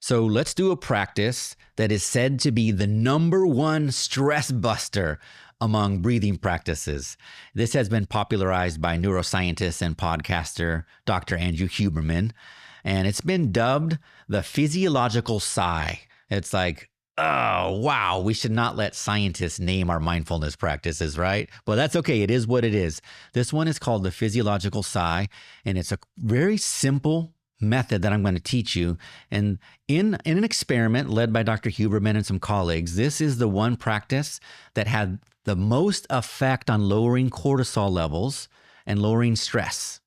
So let's do a practice that is said to be the number one stress buster among breathing practices. This has been popularized by neuroscientist and podcaster Dr. Andrew Huberman, and it's been dubbed the physiological sigh. It's like, oh, wow, we should not let scientists name our mindfulness practices, right? But that's okay. It is what it is. This one is called the physiological sigh, and it's a very simple method that I'm going to teach you. And in an experiment led by Dr. Huberman and some colleagues, this is the one practice that had the most effect on lowering cortisol levels and lowering stress.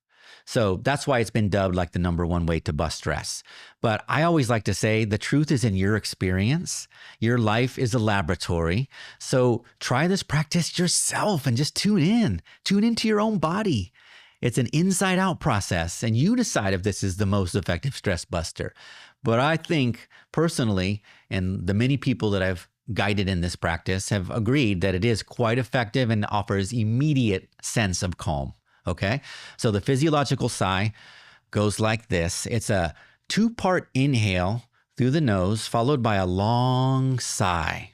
So that's why it's been dubbed like the number one way to bust stress. But I always like to say the truth is in your experience. Your life is a laboratory. So try this practice yourself and just tune in. Tune into your own body. It's an inside out process, and you decide if this is the most effective stress buster. But I think personally, and the many people that I've guided in this practice have agreed that it is quite effective and offers immediate sense of calm. Okay. So the physiological sigh goes like this. It's a 2-part inhale through the nose, followed by a long sigh.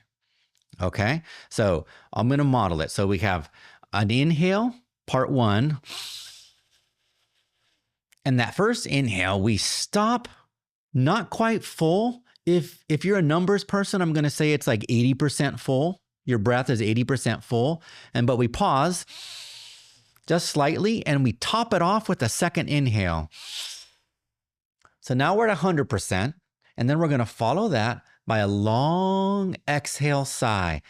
Okay. So I'm going to model it. So we have an inhale, part 1. And that first inhale, we stop not quite full. If you're a numbers person, I'm going to say it's like 80% full. Your breath is 80% full. But we pause just slightly and we top it off with a second inhale. So now we're at 100%. And then we're going to follow that by a long exhale sigh.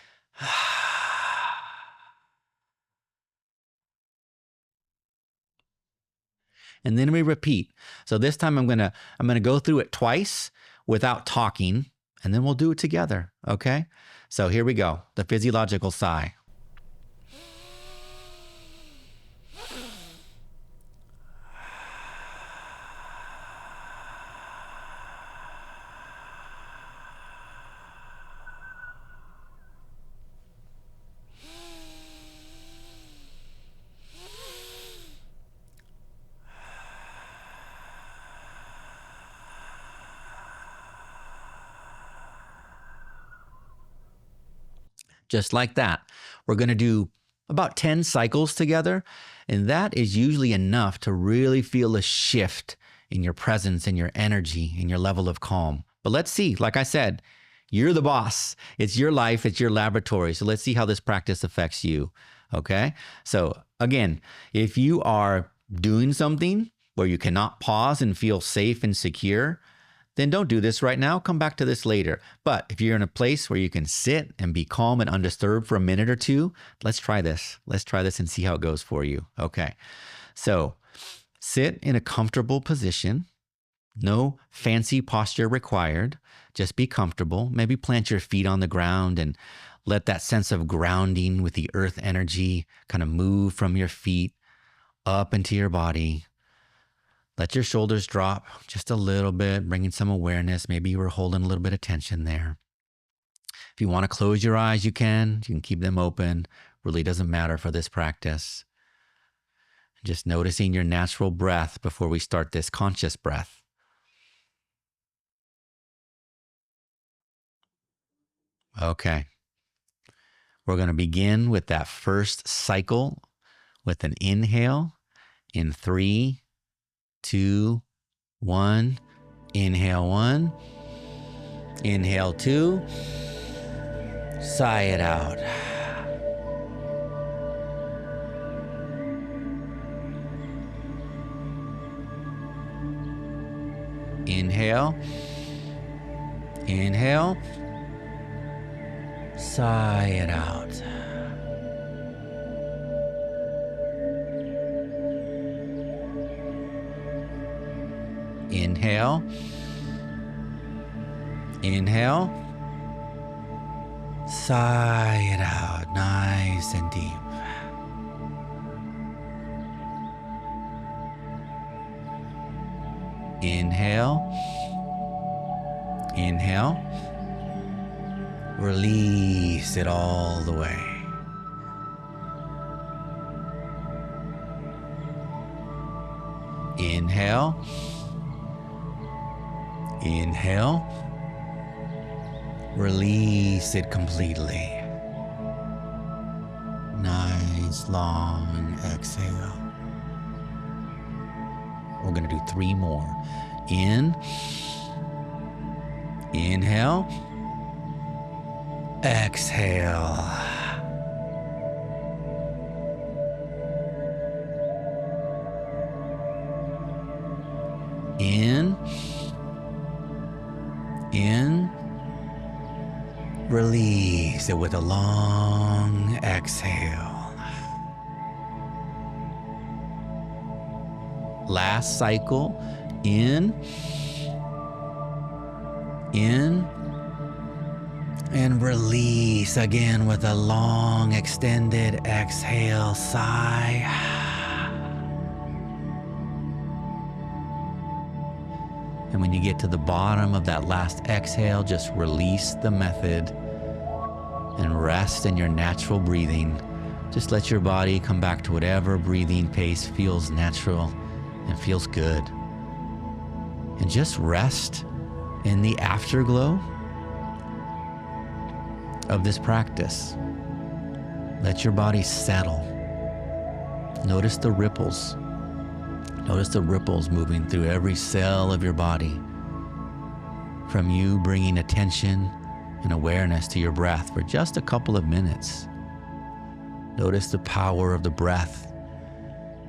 And then we repeat. So this time I'm gonna go through it twice without talking, and then we'll do it together. Okay? So here we go. The physiological sigh. Just like that. We're going to do about 10 cycles together, and that is usually enough to really feel a shift in your presence and your energy and your level of calm. But let's see, like I said, you're the boss. It's your life, it's your laboratory. So let's see how this practice affects you. Okay? So again, if you are doing something where you cannot pause and feel safe and secure, then don't do this right now. Come back to this later. But if you're in a place where you can sit and be calm and undisturbed for a minute or two, let's try this. Let's try this and see how it goes for you. Okay. So sit in a comfortable position. No fancy posture required. Just be comfortable. Maybe plant your feet on the ground and let that sense of grounding with the earth energy kind of move from your feet up into your body. Let your shoulders drop just a little bit, bringing some awareness. Maybe you were holding a little bit of tension there. If you want to close your eyes, you can. You can keep them open. Really doesn't matter for this practice. Just noticing your natural breath before we start this conscious breath. Okay. We're going to begin with that first cycle with an inhale in 3, 2, 1. Inhale 1. Inhale 2. Sigh it out. Inhale. Inhale. Sigh it out. Inhale. Inhale. Sigh it out, nice and deep. Inhale. Inhale. Release it all the way. Inhale. Inhale. Release it completely. Nice long exhale. We're going to do 3 more. Inhale. Exhale. In. Release it with a long exhale. Last cycle. In. And release again with a long extended exhale. Sigh. And when you get to the bottom of that last exhale, just release the method and rest in your natural breathing. Just let your body come back to whatever breathing pace feels natural and feels good. And just rest in the afterglow of this practice. Let your body settle. Notice the ripples. Notice the ripples moving through every cell of your body, from you bringing attention and awareness to your breath for just a couple of minutes. Notice the power of the breath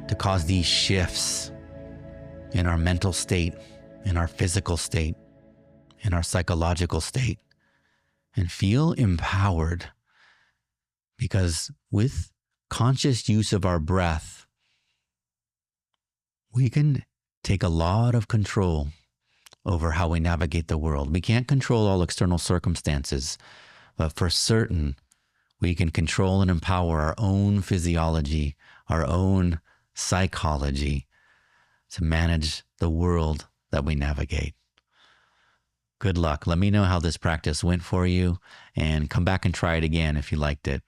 to cause these shifts in our mental state, in our physical state, in our psychological state, and feel empowered, because with conscious use of our breath, we can take a lot of control over how we navigate the world. We can't control all external circumstances, but for certain, we can control and empower our own physiology, our own psychology to manage the world that we navigate. Good luck. Let me know how this practice went for you, and come back and try it again if you liked it.